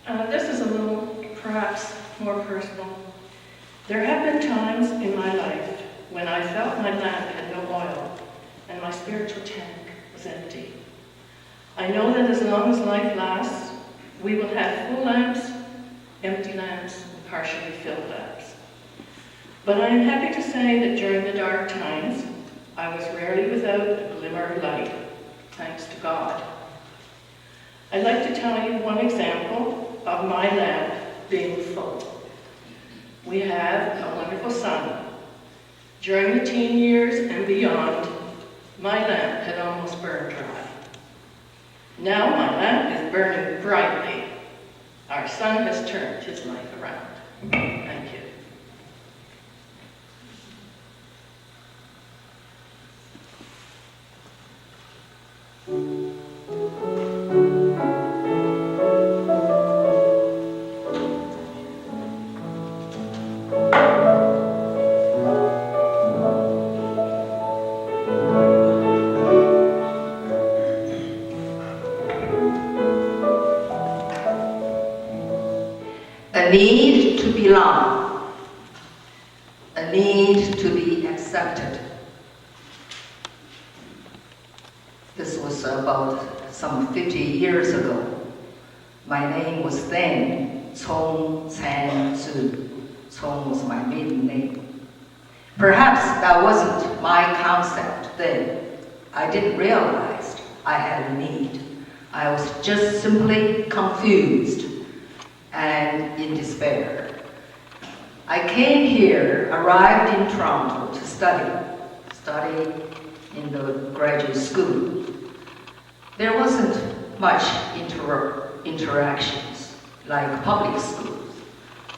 This is a little, perhaps, more personal. There have been times in my life when I felt my lamp had no oil and my spiritual tank was empty. I know that as long as life lasts, we will have full lamps, empty lamps, and partially filled lamps. But I am happy to say that during the dark times, I was rarely without a glimmer of light, thanks to God. I'd like to tell you one example of my lamp being full. We have a wonderful son. During the teen years and beyond, my lamp had almost burned dry. Now my lamp is burning brightly. Our son has turned his life around. Thank you. A need to belong, a need to be accepted. This was about some 50 years ago. My name was then Cong San Zhu. Cong was my maiden name. Perhaps that wasn't my concept then. I didn't realize I had a need. I was just simply confused and in despair. I came here, arrived in Toronto to study in the graduate school. There wasn't much interactions like public schools.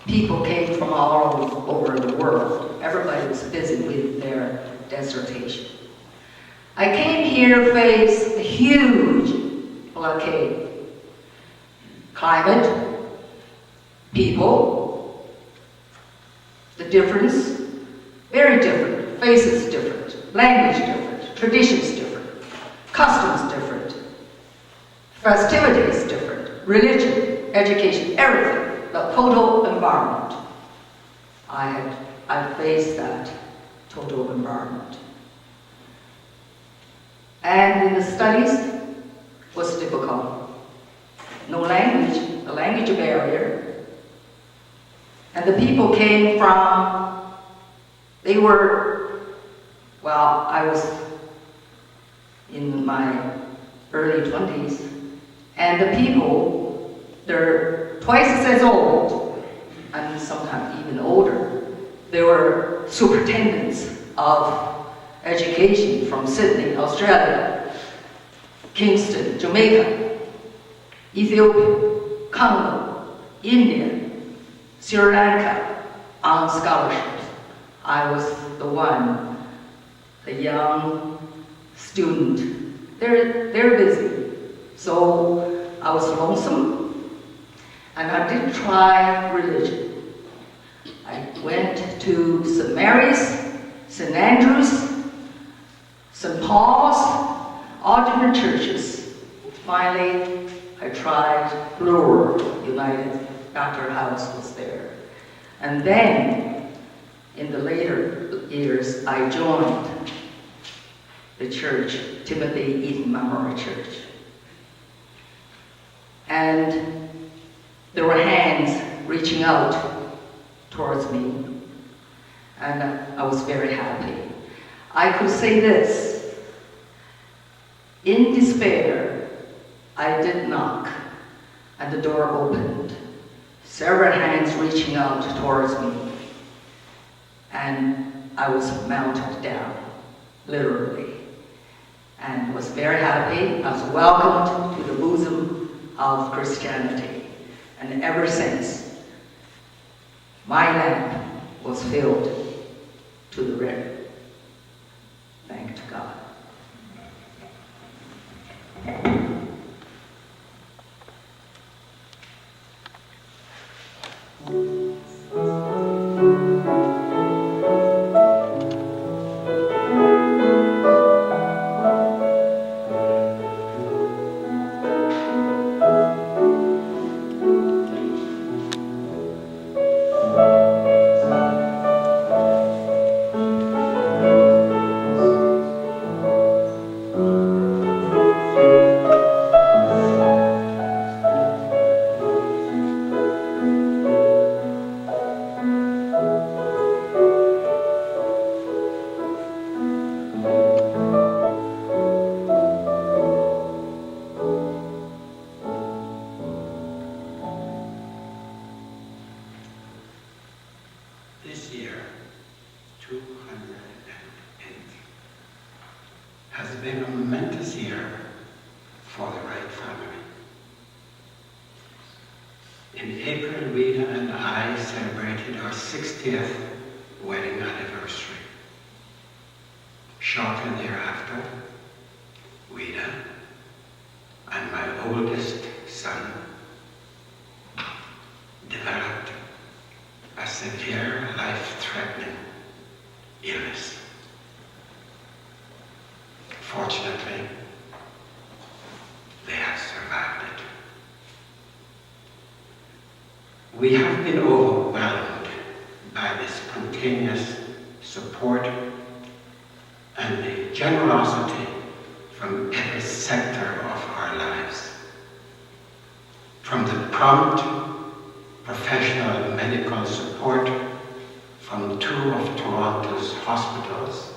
People came from all over the world. Everybody was busy with their dissertation. I came here faced a huge blockade. Climate, people, the difference, very different, faces different, language different, traditions different, customs different, festivities different, religion, education, everything, the total environment. I faced that total environment. And in the studies was difficult. No language, a language barrier. And the people came from, I was in my early 20s, and the people, they're twice as old, and sometimes even older. They were superintendents of education from Sydney, Australia, Kingston, Jamaica, Ethiopia, Congo, India, Sri Lanka, on scholarships. I was the one, the young student. They're busy. So I was lonesome, and I did try religion. I went to St. Mary's, St. Andrew's, St. Paul's, all different churches. Finally, I tried Bloor United. Dr. House was there. And then, in the later years, I joined the church, Timothy Eaton Memorial Church. And there were hands reaching out towards me, and I was very happy. I could say this: in despair, I did knock, and the door opened. Several hands reaching out towards me, and I was melted down, literally, and was very happy. I was welcomed to the bosom of Christianity, and ever since, my lamp was filled to the rim. Thank to God. been a momentous year for the Wright family. In April, Rita and I celebrated our 60th wedding anniversary. Shortly thereafter, Rita and my oldest son developed a severe, life-threatening illness. Fortunately, they have survived it. We have been overwhelmed by the spontaneous support and the generosity from every sector of our lives. From the prompt professional medical support from 2 of Toronto's hospitals,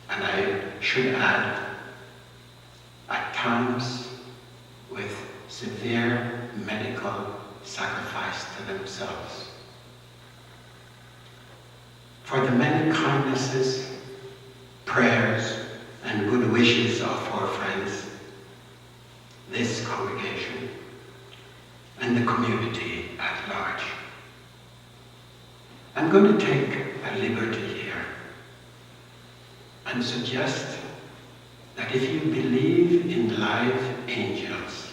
and I should add, at times with severe medical sacrifice to themselves. For the many kindnesses, prayers, and good wishes of our friends, this congregation, and the community at large. I'm going to take a liberty here and suggest that if you believe in live angels,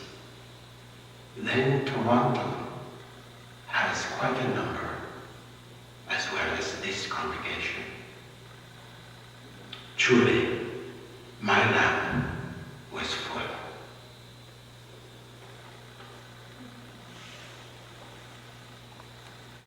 then Toronto has quite a number, as well as this congregation. Truly, my land